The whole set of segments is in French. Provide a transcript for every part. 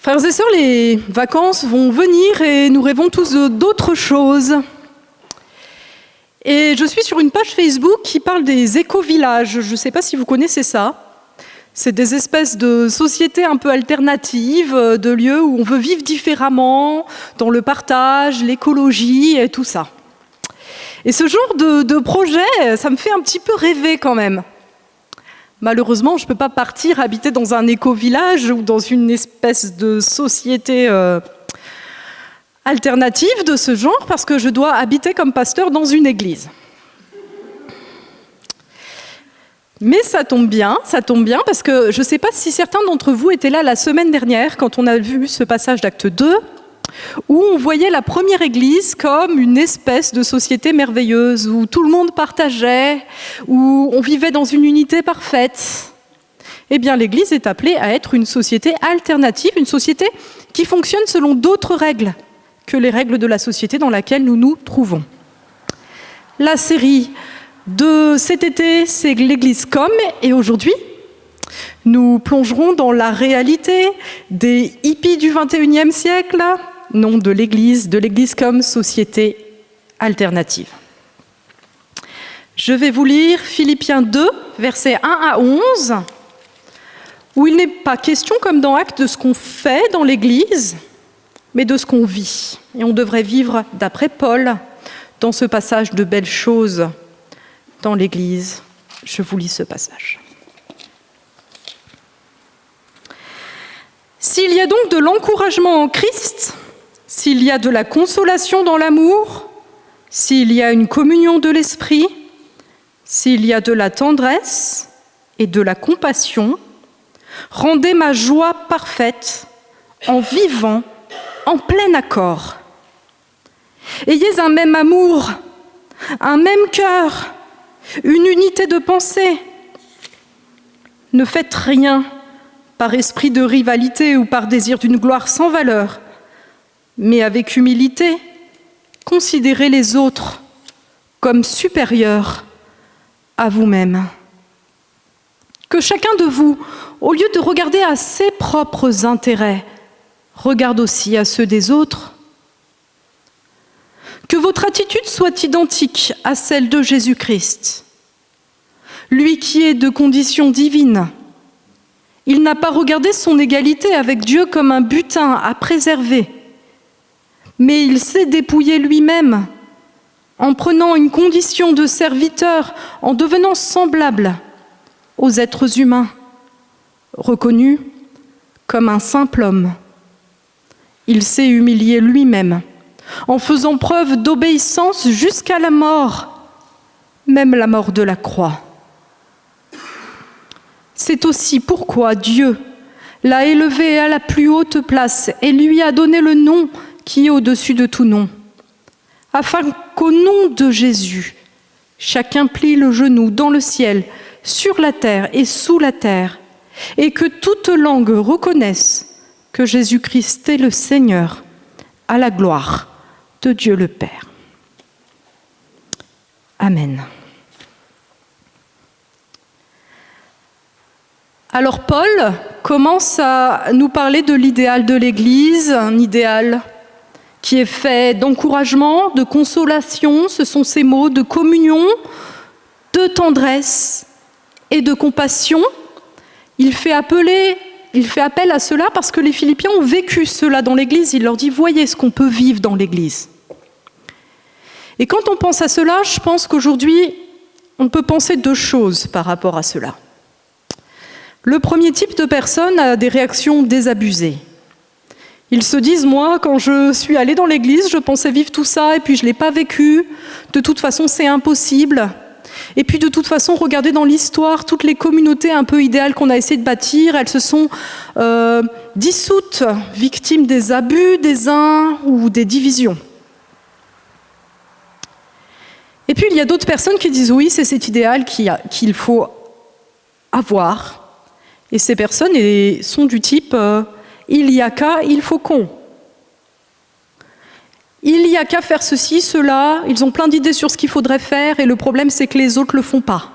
Frères et sœurs, les vacances vont venir et nous rêvons tous d'autres choses. Et je suis sur une page Facebook qui parle des éco-villages. Je ne sais pas si vous connaissez ça. C'est des espèces de sociétés un peu alternatives, de lieux où on veut vivre différemment, dans le partage, l'écologie et tout ça. Et ce genre de projet, ça me fait un petit peu rêver quand même. Malheureusement, je ne peux pas partir habiter dans un éco-village ou dans une espèce de société alternative de ce genre parce que je dois habiter comme pasteur dans une église. Mais ça tombe bien parce que je ne sais pas si certains d'entre vous étaient là la semaine dernière quand on a vu ce passage d'Acte 2 où on voyait la première église comme une espèce de société merveilleuse, où tout le monde partageait, où on vivait dans une unité parfaite. Eh bien, l'église est appelée à être une société alternative, une société qui fonctionne selon d'autres règles que les règles de la société dans laquelle nous nous trouvons. La série de cet été, c'est l'Église comme, et aujourd'hui, nous plongerons dans la réalité des hippies du XXIe siècle, non de l'Église comme société alternative. Je vais vous lire Philippiens 2, versets 1 à 11, où il n'est pas question, comme dans Actes, de ce qu'on fait dans l'Église, mais de ce qu'on vit. Et on devrait vivre, d'après Paul, dans ce passage de belles choses dans l'Église. Je vous lis ce passage. S'il y a donc de l'encouragement en Christ, s'il y a de la consolation dans l'amour, s'il y a une communion de l'esprit, s'il y a de la tendresse et de la compassion, rendez ma joie parfaite en vivant en plein accord. Ayez un même amour, un même cœur, une unité de pensée. Ne faites rien par esprit de rivalité ou par désir d'une gloire sans valeur, mais avec humilité, considérez les autres comme supérieurs à vous-même. Que chacun de vous, au lieu de regarder à ses propres intérêts, regarde aussi à ceux des autres. Que votre attitude soit identique à celle de Jésus-Christ. Lui qui est de condition divine, il n'a pas regardé son égalité avec Dieu comme un butin à préserver, mais il s'est dépouillé lui-même en prenant une condition de serviteur, en devenant semblable aux êtres humains, reconnu comme un simple homme. Il s'est humilié lui-même en faisant preuve d'obéissance jusqu'à la mort, même la mort de la croix. C'est aussi pourquoi Dieu l'a élevé à la plus haute place et lui a donné le nom qui est au-dessus de tout nom, afin qu'au nom de Jésus, chacun plie le genou dans le ciel, sur la terre et sous la terre, et que toute langue reconnaisse que Jésus-Christ est le Seigneur, à la gloire de Dieu le Père. Amen. Alors Paul commence à nous parler de l'idéal de l'Église, un idéal qui est fait d'encouragement, de consolation, ce sont ces mots, de communion, de tendresse et de compassion. Il fait appel à cela parce que les Philippiens ont vécu cela dans l'Église. Il leur dit, voyez ce qu'on peut vivre dans l'Église. Et quand on pense à cela, je pense qu'aujourd'hui, on peut penser deux choses par rapport à cela. Le premier type de personne a des réactions désabusées. Ils se disent, moi, quand je suis allée dans l'église, je pensais vivre tout ça et puis je ne l'ai pas vécu. De toute façon, c'est impossible. Et puis de toute façon, regardez dans l'histoire, toutes les communautés un peu idéales qu'on a essayé de bâtir, elles se sont dissoutes, victimes des abus des uns ou des divisions. Et puis il y a d'autres personnes qui disent, oui, c'est cet idéal qu'il faut avoir. Et ces personnes sont du type il y a qu'à, il faut qu'on. Il y a qu'à faire ceci, cela, ils ont plein d'idées sur ce qu'il faudrait faire et le problème c'est que les autres ne le font pas.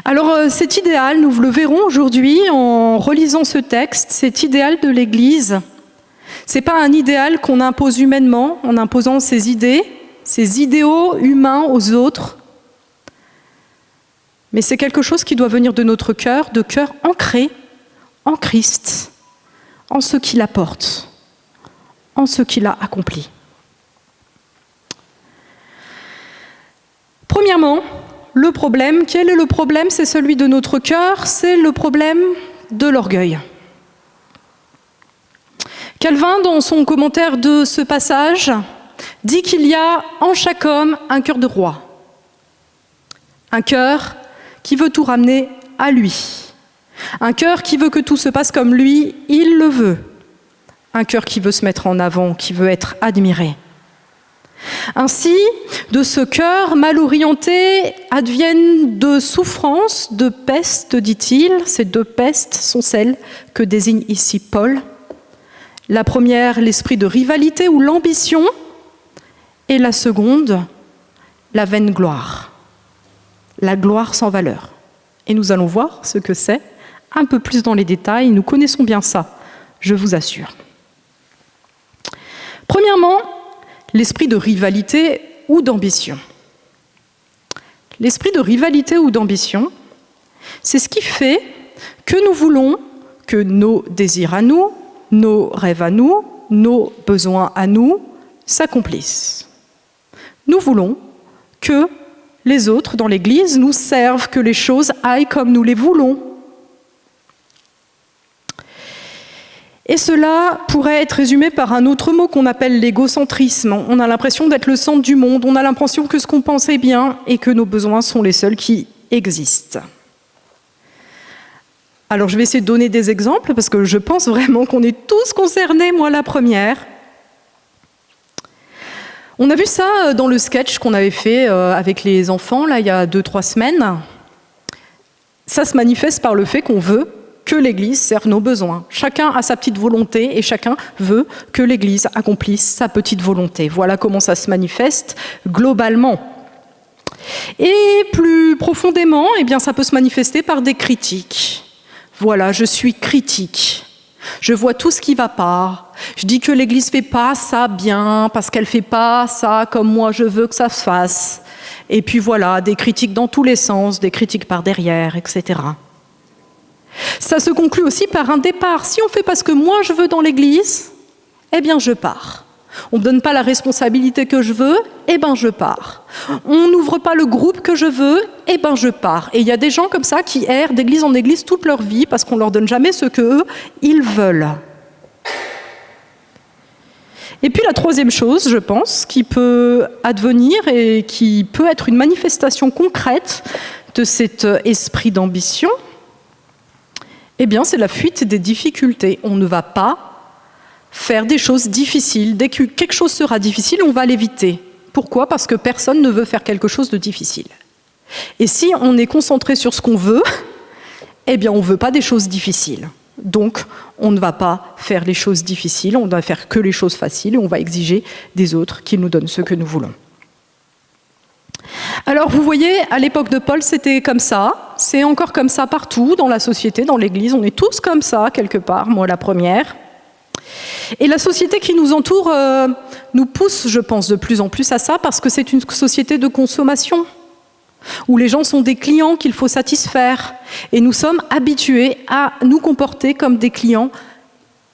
Alors cet idéal, nous le verrons aujourd'hui en relisant ce texte, cet idéal de l'Église, ce n'est pas un idéal qu'on impose humainement en imposant ses idées, ses idéaux humains aux autres, mais c'est quelque chose qui doit venir de notre cœur, de cœur ancré en Christ, en ce qu'il apporte, en ce qu'il a accompli. Premièrement, le problème, quel est le problème? C'est celui de notre cœur, c'est le problème de l'orgueil. Calvin, dans son commentaire de ce passage, dit qu'il y a en chaque homme un cœur de roi, un cœur qui veut tout ramener à lui, un cœur qui veut que tout se passe comme lui, il le veut, un cœur qui veut se mettre en avant, qui veut être admiré. Ainsi, de ce cœur mal orienté adviennent de souffrances, de pestes, dit-il. Ces deux pestes sont celles que désigne ici Paul. La première, l'esprit de rivalité ou l'ambition, et la seconde, la vaine gloire, la gloire sans valeur. Et nous allons voir ce que c'est un peu plus dans les détails. Nous connaissons bien ça, je vous assure. Premièrement, l'esprit de rivalité ou d'ambition. L'esprit de rivalité ou d'ambition, c'est ce qui fait que nous voulons que nos désirs à nous, nos rêves à nous, nos besoins à nous s'accomplissent. Nous voulons que les autres dans l'Église nous servent, que les choses aillent comme nous les voulons. Et cela pourrait être résumé par un autre mot qu'on appelle l'égocentrisme. On a l'impression d'être le centre du monde, on a l'impression que ce qu'on pense est bien et que nos besoins sont les seuls qui existent. Alors je vais essayer de donner des exemples parce que je pense vraiment qu'on est tous concernés, moi la première. On a vu ça dans le sketch qu'on avait fait avec les enfants là, il y a 2-3 semaines. Ça se manifeste par le fait qu'on veut que l'Église serve nos besoins. Chacun a sa petite volonté et chacun veut que l'Église accomplisse sa petite volonté. Voilà comment ça se manifeste globalement. Et plus profondément, eh bien, ça peut se manifester par des critiques. Voilà, je suis critique. Je vois tout ce qui ne va pas. Je dis que l'Église ne fait pas ça bien parce qu'elle ne fait pas ça comme moi je veux que ça se fasse. Et puis voilà, des critiques dans tous les sens, des critiques par derrière, etc. Ça se conclut aussi par un départ. Si on ne fait pas ce que moi je veux dans l'Église, eh bien je pars. On ne me donne pas la responsabilité que je veux, eh bien je pars. On n'ouvre pas le groupe que je veux, eh bien je pars. Et il y a des gens comme ça qui errent d'église en église toute leur vie parce qu'on ne leur donne jamais ce qu'eux, ils veulent. Et puis la troisième chose, je pense, qui peut advenir et qui peut être une manifestation concrète de cet esprit d'ambition, eh bien, c'est la fuite des difficultés. On ne va pas faire des choses difficiles. Dès que quelque chose sera difficile, on va l'éviter. Pourquoi? Parce que personne ne veut faire quelque chose de difficile. Et si on est concentré sur ce qu'on veut, eh bien, on ne veut pas des choses difficiles. Donc, on ne va pas faire les choses difficiles, on ne va faire que les choses faciles et on va exiger des autres qu'ils nous donnent ce que nous voulons. Alors vous voyez, à l'époque de Paul, c'était comme ça, c'est encore comme ça partout, dans la société, dans l'Église, on est tous comme ça, quelque part, moi la première. Et la société qui nous entoure nous pousse, je pense, de plus en plus à ça, parce que c'est une société de consommation, où les gens sont des clients qu'il faut satisfaire, et nous sommes habitués à nous comporter comme des clients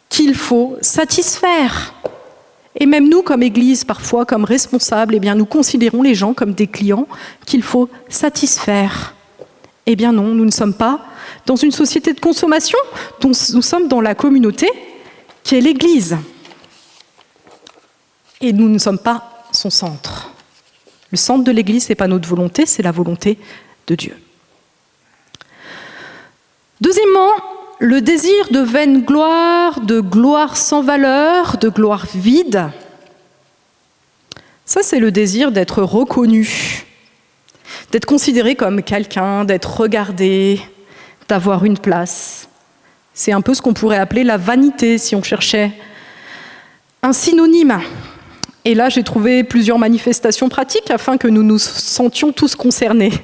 qu'il faut satisfaire. Et même nous, comme Église, parfois, comme responsables, eh bien, nous considérons les gens comme des clients qu'il faut satisfaire. Eh bien non, nous ne sommes pas dans une société de consommation, nous sommes dans la communauté qui est l'Église. Et nous ne sommes pas son centre. Le centre de l'Église, ce n'est pas notre volonté, c'est la volonté de Dieu. Deuxièmement, le désir de vaine gloire, de gloire sans valeur, de gloire vide, ça c'est le désir d'être reconnu, d'être considéré comme quelqu'un, d'être regardé, d'avoir une place. C'est un peu ce qu'on pourrait appeler la vanité si on cherchait un synonyme. Et là j'ai trouvé plusieurs manifestations pratiques afin que nous nous sentions tous concernés.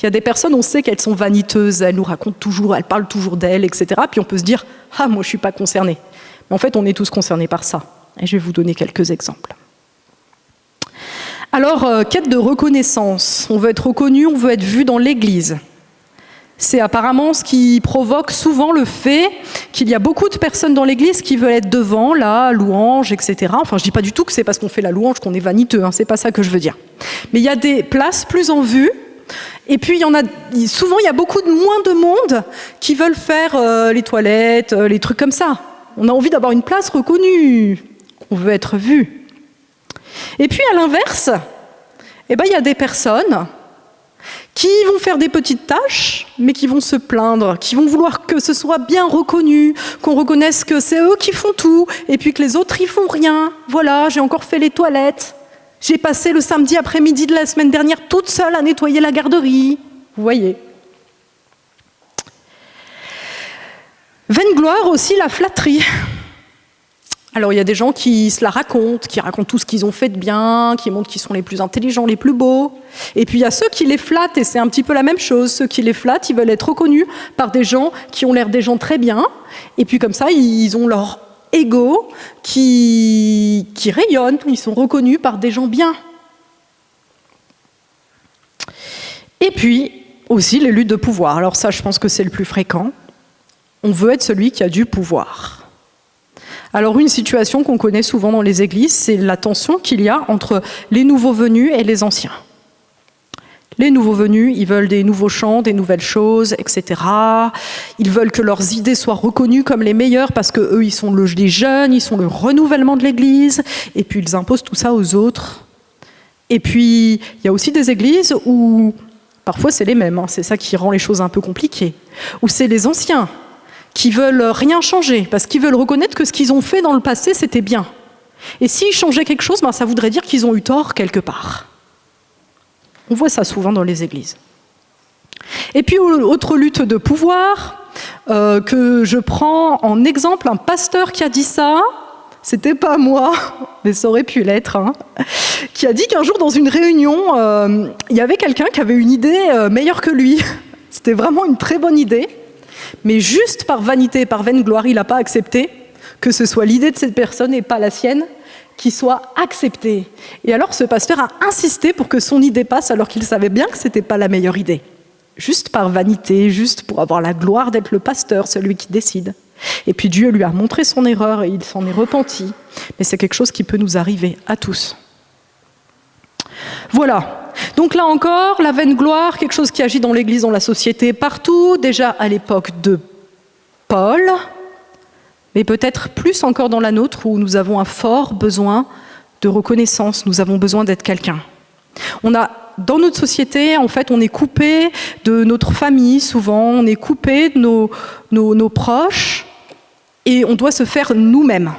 Il y a des personnes, on sait qu'elles sont vaniteuses, elles nous racontent toujours, elles parlent toujours d'elles, etc. Puis on peut se dire « Ah, moi je ne suis pas concernée ». Mais en fait, on est tous concernés par ça. Et je vais vous donner quelques exemples. Alors, quête de reconnaissance. On veut être reconnu, on veut être vu dans l'Église. C'est apparemment ce qui provoque souvent le fait qu'il y a beaucoup de personnes dans l'Église qui veulent être devant, la louange, etc. Enfin, je ne dis pas du tout que c'est parce qu'on fait la louange qu'on est vaniteux, hein, c'est pas ça que je veux dire. Mais il y a des places plus en vue, et puis souvent il y a beaucoup moins de monde qui veulent faire les toilettes, les trucs comme ça. On a envie d'avoir une place reconnue, on veut être vu. Et puis à l'inverse, il y a des personnes qui vont faire des petites tâches, mais qui vont se plaindre, qui vont vouloir que ce soit bien reconnu, qu'on reconnaisse que c'est eux qui font tout, et puis que les autres, ils font rien. Voilà, j'ai encore fait les toilettes. J'ai passé le samedi après-midi de la semaine dernière toute seule à nettoyer la garderie. Vous voyez. Vaine gloire aussi, la flatterie. Alors il y a des gens qui se la racontent, qui racontent tout ce qu'ils ont fait de bien, qui montrent qu'ils sont les plus intelligents, les plus beaux. Et puis il y a ceux qui les flattent, et c'est un petit peu la même chose. Ceux qui les flattent, ils veulent être reconnus par des gens qui ont l'air des gens très bien. Et puis comme ça, ils ont leur ego qui rayonne, ils sont reconnus par des gens bien. Et puis aussi les luttes de pouvoir. Alors ça, je pense que c'est le plus fréquent. On veut être celui qui a du pouvoir. Alors une situation qu'on connaît souvent dans les églises, c'est la tension qu'il y a entre les nouveaux venus et les anciens. Les nouveaux venus, ils veulent des nouveaux chants, des nouvelles choses, etc. Ils veulent que leurs idées soient reconnues comme les meilleures parce qu'eux, ils sont les jeunes, ils sont le renouvellement de l'église, et puis ils imposent tout ça aux autres. Et puis, il y a aussi des églises où, parfois c'est les mêmes, hein, c'est ça qui rend les choses un peu compliquées, où c'est les anciens qui veulent rien changer, parce qu'ils veulent reconnaître que ce qu'ils ont fait dans le passé, c'était bien. Et s'ils changeaient quelque chose, ça voudrait dire qu'ils ont eu tort quelque part. On voit ça souvent dans les églises. Et puis, autre lutte de pouvoir, que je prends en exemple un pasteur qui a dit ça, c'était pas moi, mais ça aurait pu l'être, hein, qui a dit qu'un jour, dans une réunion, il y avait quelqu'un qui avait une idée meilleure que lui. C'était vraiment une très bonne idée. Mais juste par vanité, par vaine gloire, il n'a pas accepté que ce soit l'idée de cette personne et pas la sienne qui soit acceptée. Et alors ce pasteur a insisté pour que son idée passe alors qu'il savait bien que ce n'était pas la meilleure idée. Juste par vanité, juste pour avoir la gloire d'être le pasteur, celui qui décide. Et puis Dieu lui a montré son erreur et il s'en est repenti. Mais c'est quelque chose qui peut nous arriver à tous. Voilà. Donc là encore, la vaine gloire, quelque chose qui agit dans l'Église, dans la société, partout, déjà à l'époque de Paul, mais peut-être plus encore dans la nôtre, où nous avons un fort besoin de reconnaissance, nous avons besoin d'être quelqu'un. Dans notre société, en fait, on est coupé de notre famille, souvent, on est coupé de nos proches, et on doit se faire nous-mêmes.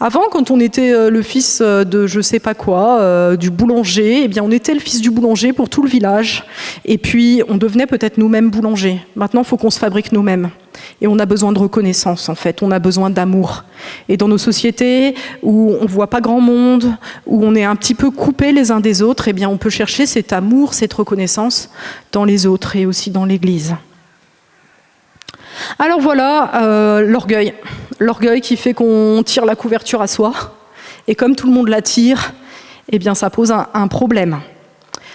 Avant, quand on était le fils de je sais pas quoi, du boulanger, eh bien on était le fils du boulanger pour tout le village. Et puis on devenait peut-être nous-mêmes boulangers. Maintenant, il faut qu'on se fabrique nous-mêmes. Et on a besoin de reconnaissance, en fait. On a besoin d'amour. Et dans nos sociétés où on voit pas grand monde, où on est un petit peu coupés les uns des autres, eh bien on peut chercher cet amour, cette reconnaissance dans les autres et aussi dans l'Église. Alors voilà, l'orgueil. L'orgueil qui fait qu'on tire la couverture à soi. Et comme tout le monde la tire, eh bien ça pose un problème.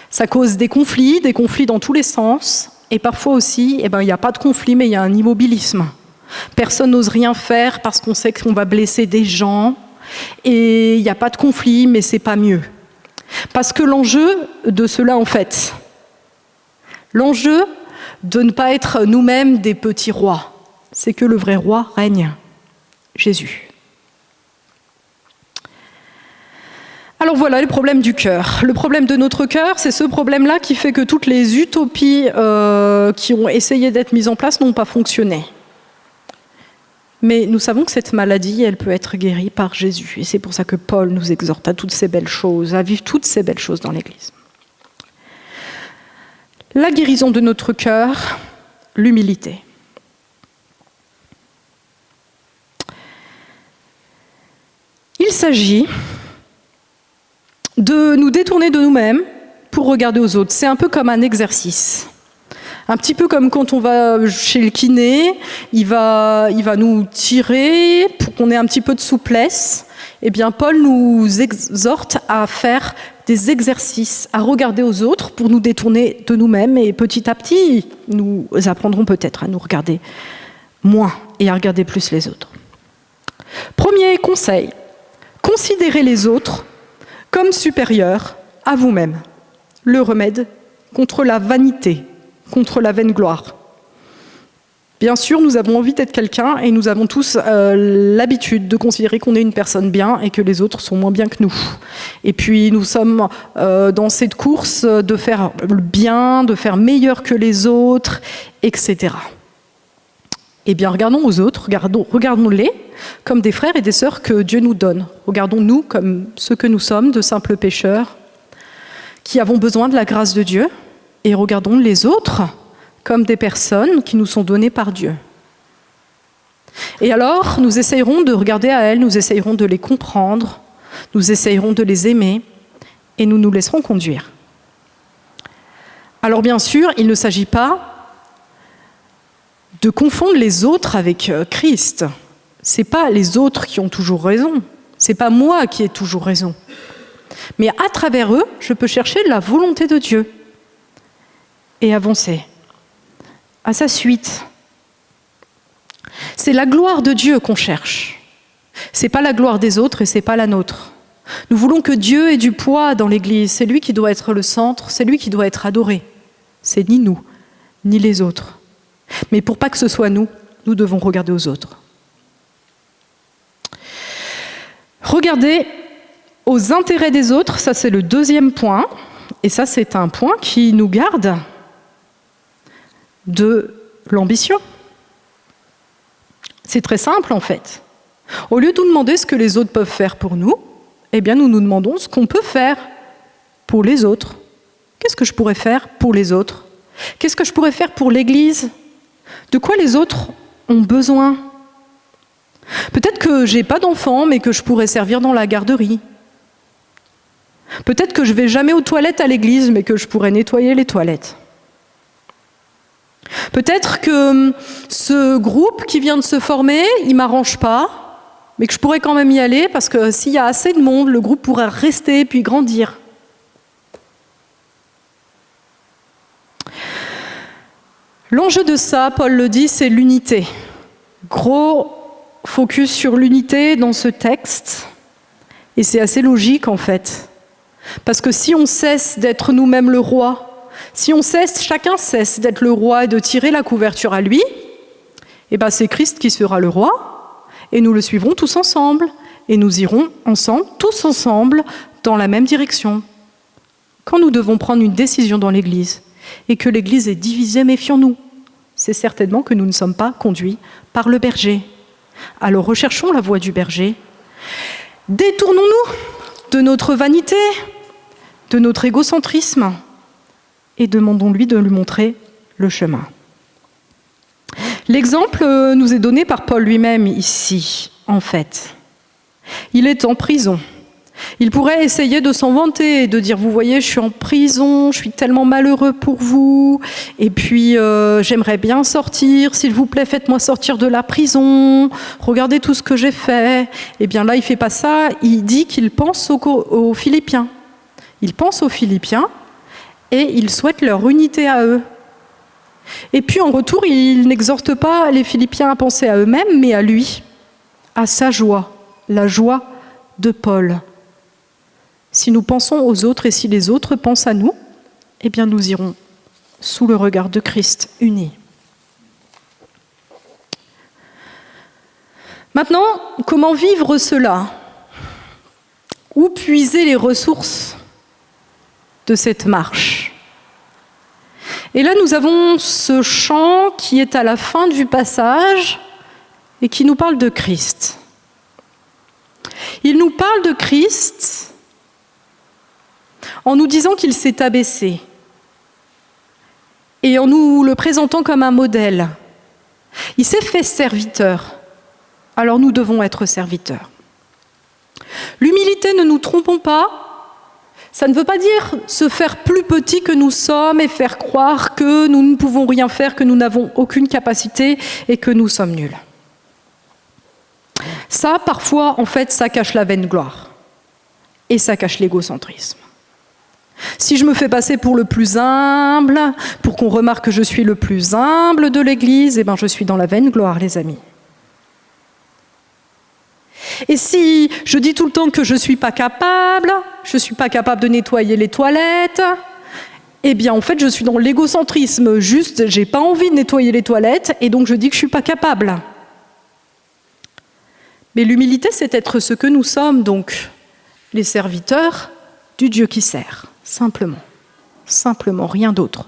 Ça cause des conflits dans tous les sens. Et parfois aussi, il n'y a pas de conflit, mais il y a un immobilisme. Personne n'ose rien faire parce qu'on sait qu'on va blesser des gens. Et il n'y a pas de conflit, mais c'est pas mieux. Parce que l'enjeu de cela, en fait, l'enjeu de ne pas être nous-mêmes des petits rois, c'est que le vrai roi règne, Jésus. Alors voilà le problème du cœur. Le problème de notre cœur, c'est ce problème-là qui fait que toutes les utopies qui ont essayé d'être mises en place n'ont pas fonctionné. Mais nous savons que cette maladie, elle peut être guérie par Jésus. Et c'est pour ça que Paul nous exhorte à toutes ces belles choses, à vivre toutes ces belles choses dans l'Église. La guérison de notre cœur, l'humilité. Il s'agit de nous détourner de nous-mêmes pour regarder aux autres. C'est un peu comme un exercice. Un petit peu comme quand on va chez le kiné, il va nous tirer pour qu'on ait un petit peu de souplesse. Eh bien, Paul nous exhorte à faire des exercices, à regarder aux autres pour nous détourner de nous-mêmes. Et petit à petit, nous apprendrons peut-être à nous regarder moins et à regarder plus les autres. Premier conseil, considérez les autres comme supérieurs à vous-même. Le remède contre la vanité, contre la vaine gloire. Bien sûr, nous avons envie d'être quelqu'un et nous avons tous l'habitude de considérer qu'on est une personne bien et que les autres sont moins bien que nous. Et puis nous sommes dans cette course de faire bien, de faire meilleur que les autres, etc. Eh bien, regardons aux autres, regardons-les comme des frères et des sœurs que Dieu nous donne. Regardons-nous comme ce que nous sommes, de simples pécheurs, qui avons besoin de la grâce de Dieu, et regardons les autres comme des personnes qui nous sont données par Dieu. Et alors, nous essayerons de regarder à elles, nous essayerons de les comprendre, nous essayerons de les aimer, et nous nous laisserons conduire. Alors bien sûr, il ne s'agit pas de confondre les autres avec Christ. Ce n'est pas les autres qui ont toujours raison, ce n'est pas moi qui ai toujours raison. Mais à travers eux, je peux chercher la volonté de Dieu et avancer à sa suite. C'est la gloire de Dieu qu'on cherche. Ce n'est pas la gloire des autres et ce n'est pas la nôtre. Nous voulons que Dieu ait du poids dans l'Église. C'est lui qui doit être le centre, c'est lui qui doit être adoré. C'est ni nous, ni les autres. Mais pour pas que ce soit nous, nous devons regarder aux autres. Regarder aux intérêts des autres, ça c'est le deuxième point. Et ça c'est un point qui nous garde de l'ambition. C'est très simple en fait. Au lieu de nous demander ce que les autres peuvent faire pour nous, eh bien nous nous demandons ce qu'on peut faire pour les autres. Qu'est-ce que je pourrais faire pour les autres ? Qu'est-ce que je pourrais faire pour l'Église ? De quoi les autres ont besoin ? Peut-être que j'ai pas d'enfants, mais que je pourrais servir dans la garderie. Peut-être que je vais jamais aux toilettes à l'église, mais que je pourrais nettoyer les toilettes. Peut-être que ce groupe qui vient de se former, il m'arrange pas, mais que je pourrais quand même y aller, parce que s'il y a assez de monde, le groupe pourrait rester puis grandir. L'enjeu de ça, Paul le dit, c'est l'unité. Gros focus sur l'unité dans ce texte. Et c'est assez logique en fait. Parce que si on cesse d'être nous-mêmes le roi, si chacun cesse d'être le roi et de tirer la couverture à lui, eh ben c'est Christ qui sera le roi, et nous le suivrons tous ensemble, et nous irons ensemble, tous ensemble, dans la même direction. Quand nous devons prendre une décision dans l'Église, et que l'Église est divisée, méfions-nous. C'est certainement que nous ne sommes pas conduits par le berger. Alors recherchons la voie du berger. Détournons-nous de notre vanité, de notre égocentrisme, et demandons-lui de lui montrer le chemin. L'exemple nous est donné par Paul lui-même ici, en fait. Il est en prison. Il pourrait essayer de s'en vanter et de dire « Vous voyez, je suis en prison, je suis tellement malheureux pour vous, et puis j'aimerais bien sortir, s'il vous plaît, faites-moi sortir de la prison, regardez tout ce que j'ai fait. » Eh bien là, il ne fait pas ça, il dit qu'il pense aux Philippiens. Il pense aux Philippiens et il souhaite leur unité à eux. Et puis en retour, il n'exhorte pas les Philippiens à penser à eux-mêmes, mais à lui, à sa joie, la joie de Paul. Si nous pensons aux autres et si les autres pensent à nous, eh bien nous irons sous le regard de Christ unis. Maintenant, comment vivre cela ? Où puiser les ressources de cette marche ? Et là, nous avons ce chant qui est à la fin du passage et qui nous parle de Christ. Il nous parle de Christ en nous disant qu'il s'est abaissé et en nous le présentant comme un modèle. Il s'est fait serviteur, alors nous devons être serviteurs. L'humilité, ne nous trompons pas, Ça ne veut pas dire se faire plus petit que nous sommes et faire croire que nous ne pouvons rien faire, que nous n'avons aucune capacité et que nous sommes nuls. Ça, parfois, en fait, ça cache la vaine gloire. Et ça cache l'égocentrisme. Si je me fais passer pour le plus humble, pour qu'on remarque que je suis le plus humble de l'Église, eh bien, je suis dans la vaine gloire, les amis. Et si je dis tout le temps que je ne suis pas capable de nettoyer les toilettes, eh bien, en fait, je suis dans l'égocentrisme. Juste, je n'ai pas envie de nettoyer les toilettes, et donc je dis que je ne suis pas capable. Mais l'humilité, c'est être ce que nous sommes, donc les serviteurs du Dieu qui sert. Simplement, rien d'autre.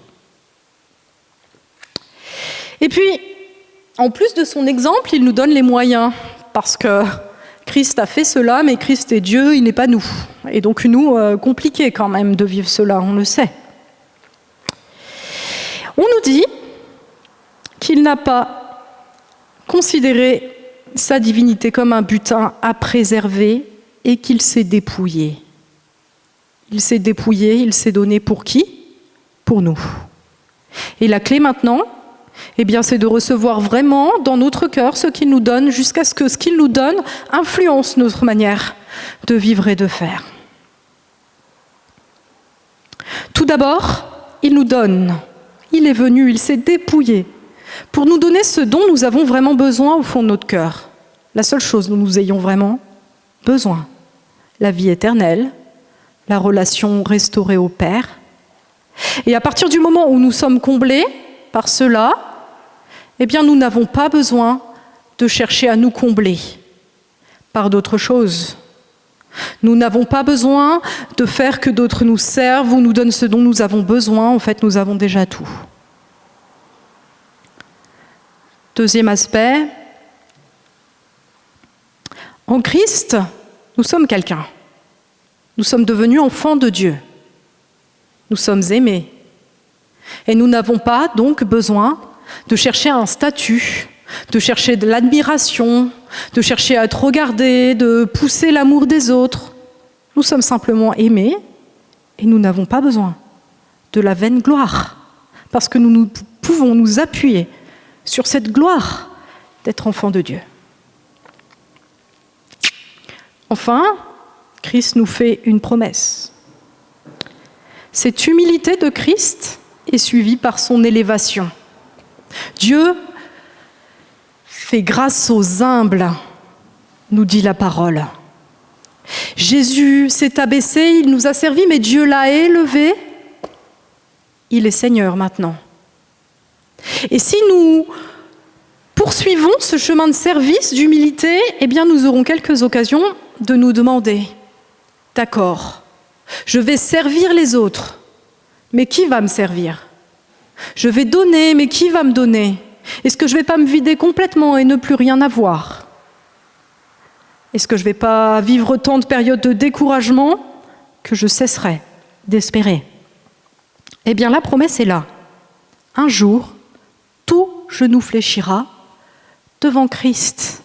Et puis, en plus de son exemple, il nous donne les moyens, parce que Christ a fait cela, mais Christ est Dieu, il n'est pas nous. Et donc, nous, compliqué quand même de vivre cela, on le sait. On nous dit qu'il n'a pas considéré sa divinité comme un butin à préserver et qu'il s'est dépouillé. Il s'est dépouillé, il s'est donné pour qui ? Pour nous. Et la clé maintenant, eh bien, c'est de recevoir vraiment dans notre cœur ce qu'il nous donne jusqu'à ce que ce qu'il nous donne influence notre manière de vivre et de faire. Tout d'abord, il nous donne. Il est venu, il s'est dépouillé pour nous donner ce dont nous avons vraiment besoin au fond de notre cœur. La seule chose dont nous ayons vraiment besoin. La vie éternelle, la relation restaurée au Père. Et à partir du moment où nous sommes comblés par cela, eh bien nous n'avons pas besoin de chercher à nous combler par d'autres choses. Nous n'avons pas besoin de faire que d'autres nous servent ou nous donnent ce dont nous avons besoin. En fait, nous avons déjà tout. Deuxième aspect, en Christ, nous sommes quelqu'un. Nous sommes devenus enfants de Dieu. Nous sommes aimés. Et nous n'avons pas donc besoin de chercher un statut, de chercher de l'admiration, de chercher à être regardés, de pousser l'amour des autres. Nous sommes simplement aimés et nous n'avons pas besoin de la vaine gloire, parce que nous pouvons nous appuyer sur cette gloire d'être enfants de Dieu. Enfin, Christ nous fait une promesse. Cette humilité de Christ est suivie par son élévation. Dieu fait grâce aux humbles, nous dit la parole. Jésus s'est abaissé, il nous a servi, mais Dieu l'a élevé. Il est Seigneur maintenant. Et si nous poursuivons ce chemin de service, d'humilité, eh bien nous aurons quelques occasions de nous demander, d'accord, je vais servir les autres, mais qui va me servir ? Je vais donner, mais qui va me donner ? Est-ce que je ne vais pas me vider complètement et ne plus rien avoir ? Est-ce que je ne vais pas vivre tant de périodes de découragement que je cesserai d'espérer ? Eh bien, la promesse est là. Un jour, tout genou fléchira devant Christ.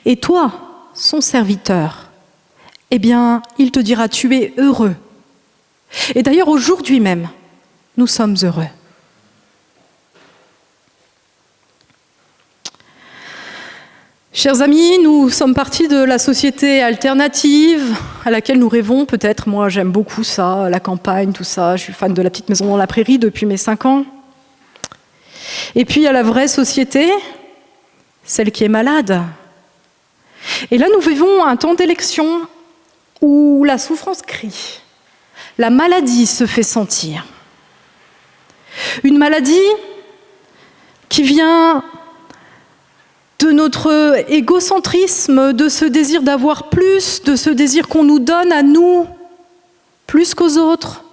Et toi, son serviteur, eh bien, il te dira, tu es heureux. Et d'ailleurs, aujourd'hui même, nous sommes heureux. Chers amis, nous sommes partis de la société alternative à laquelle nous rêvons peut-être. Moi, j'aime beaucoup ça, la campagne, tout ça. Je suis fan de la petite maison dans la prairie depuis mes 5 ans. Et puis, il y a la vraie société, celle qui est malade. Et là, nous vivons un temps d'élection où la souffrance crie. La maladie se fait sentir. Une maladie qui vient de notre égocentrisme, de ce désir d'avoir plus, de ce désir qu'on nous donne à nous, plus qu'aux autres.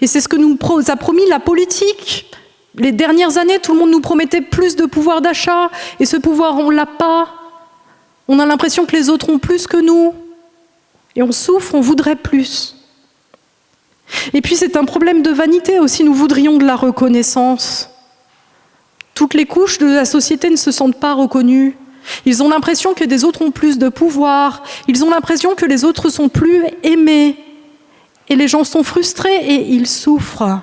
Et c'est ce que nous a promis la politique. Les dernières années, tout le monde nous promettait plus de pouvoir d'achat, et ce pouvoir, on ne l'a pas. On a l'impression que les autres ont plus que nous, et on souffre, on voudrait plus. Et puis c'est un problème de vanité aussi, nous voudrions de la reconnaissance. Toutes les couches de la société ne se sentent pas reconnues. Ils ont l'impression que des autres ont plus de pouvoir. Ils ont l'impression que les autres sont plus aimés. et les gens sont frustrés et ils souffrent.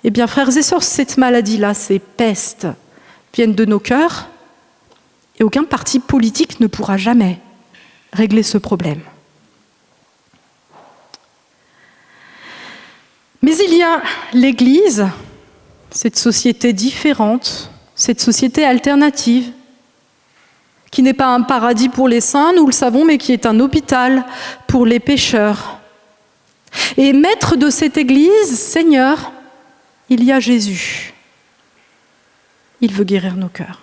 Eh bien, frères et sœurs, cette maladie-là, ces pestes, viennent de nos cœurs et aucun parti politique ne pourra jamais régler ce problème. Mais il y a l'Église, cette société différente, cette société alternative, qui n'est pas un paradis pour les saints, nous le savons, mais qui est un hôpital pour les pécheurs. Et maître de cette Église, Seigneur, il y a Jésus. Il veut guérir nos cœurs.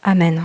Amen.